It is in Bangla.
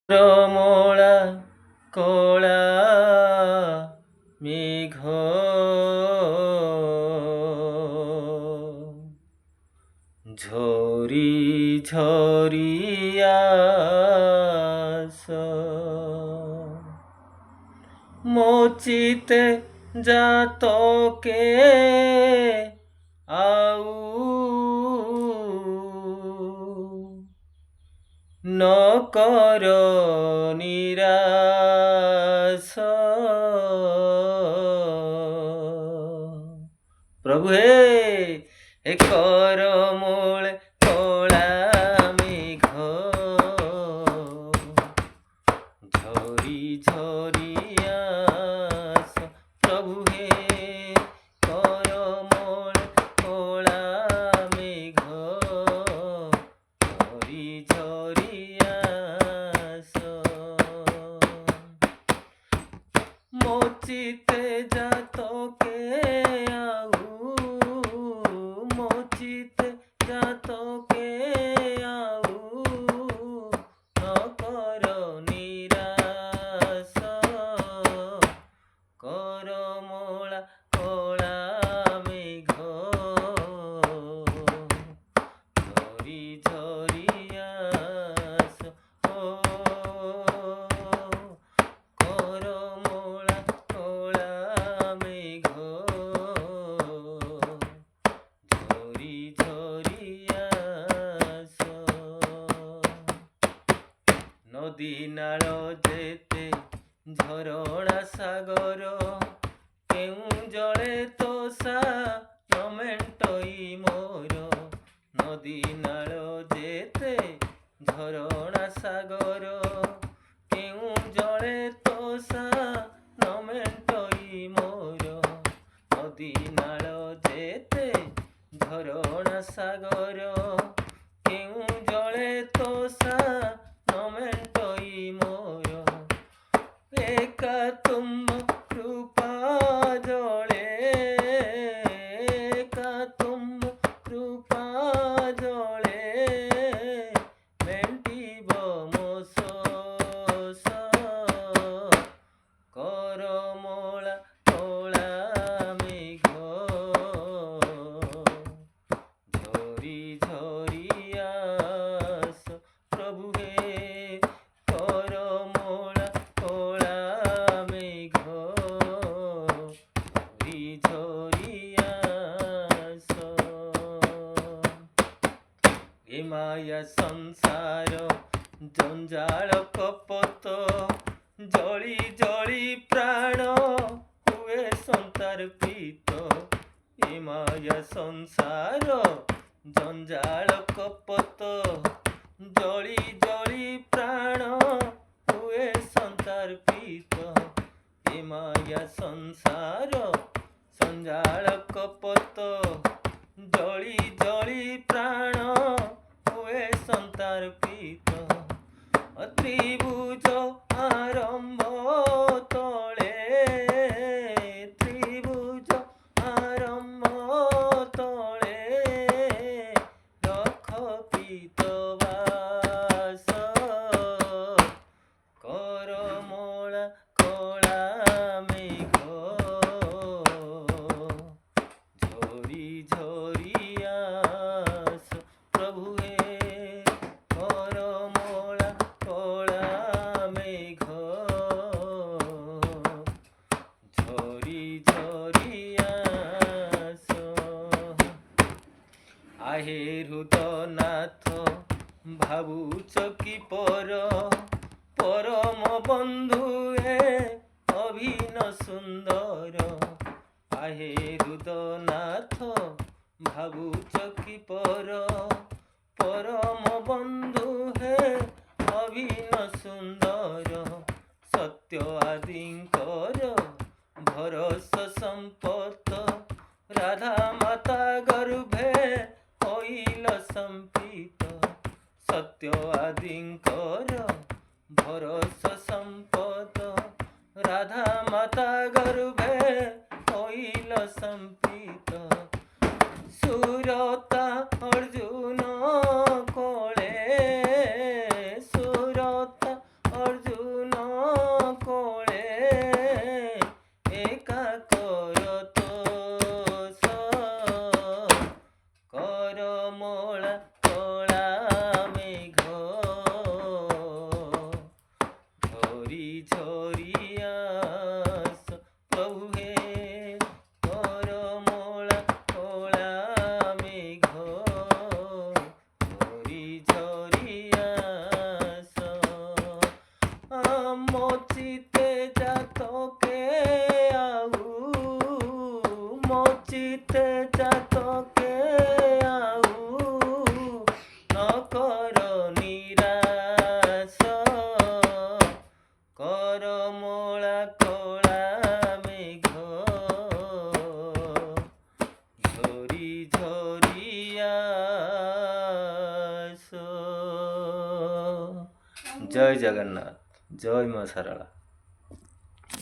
রমলা কলা মেঘ ঝরি ঝরি আস মোচিতে জাতকে আউ নকর নিরাশ। প্রভু হে কর মূলে কলা মেঘ ঝরি ঝরি আস। প্রভু হে কর মূলে কলা মেঘ ঝরি ঝরি আস মোচিতে জাতকে আউ মোচিতে জাতকে আউ নকর নিরাশ করমলা কলা মেঘ ঝরি ঝরি আস। করমলা কলা মেঘ ঝরি ঝরি আস। নদী নাଳ যেতে ঝরଣା সাগর কেউ জলে তোষা নমেଣ୍ଟଇ ମୋର। নদী নাଳ যেতে ঝরଣା সাগর কেউ জলে তোষা নমেଣ୍ଟଇ ମୋର। নদী নাଳ যেতে ঝরଣା সাগর কেউ জলে তোষা নমেণ্টই ମୋର। একা তুম কৃপা জলে একা তুম কৃপা জলে মেଣ୍ଟିବ ମୋ ଶୋଷ। କରମଳା କଳା মেঘ ঝরি ঝরি আস। প্রভু হে করমলা কলা মেঘ ঝরি ঝরি আস। এ মায়া সংসার জঞ্জাଳ কপত জଳି জଳି প্রাণ ହୁଏ সন্তার্পিত। এ মায়া সংসার জঞ্জাଳ কপত জଳି জଳି প্রাণ ହୁଏ সন্তার্পিত। এ মায়া সংসার জঞ্জাଳ কপত জଳି জଳି প্রাণ ହୁଏ সন্তার্পিত। ত্রিভুজ আরম্ভ তলে ত্রিভুজ আরম্ভ তলে রখ পিতবাস। করমলা কলা মেঘ ঝরি ঝরি আস। প্রভু হে করমলা কলা মেঘ ঝরি ঝরি আস। আহে হৃদনাথ ভাবুছ কি পর পরম বন্ধু হে অভিন সুন্দর। আহে হৃদনাথ ভাবুছ কি পর পরম বন্ধু হে অভিন সুন্দর। সত্য আদিঙ্কর ভরস সম্পত রাধা মাতা গর্ভে হইল সম্পিত। সত্য আদিঙ্কর ভরস সম্পত রাধা মাতা গর্ভে হইল সম্পিত। সুরতা অর্জুন কোলে সুরতা অর্জুন কোলে একা করত করমলা কলা মেঘ ঝরি ঝরিয়াস প্রভু হে করমলা কলা মেঘ ঝরি ঝরিয়াস মচিতে জাতকে আউ মচিতে জাতকে আউ নকর নিরাশ করমলা কলা মেঘ ঝরি ঝরিয়াস। জয় জগন্নাথ, জয় মা সারলা।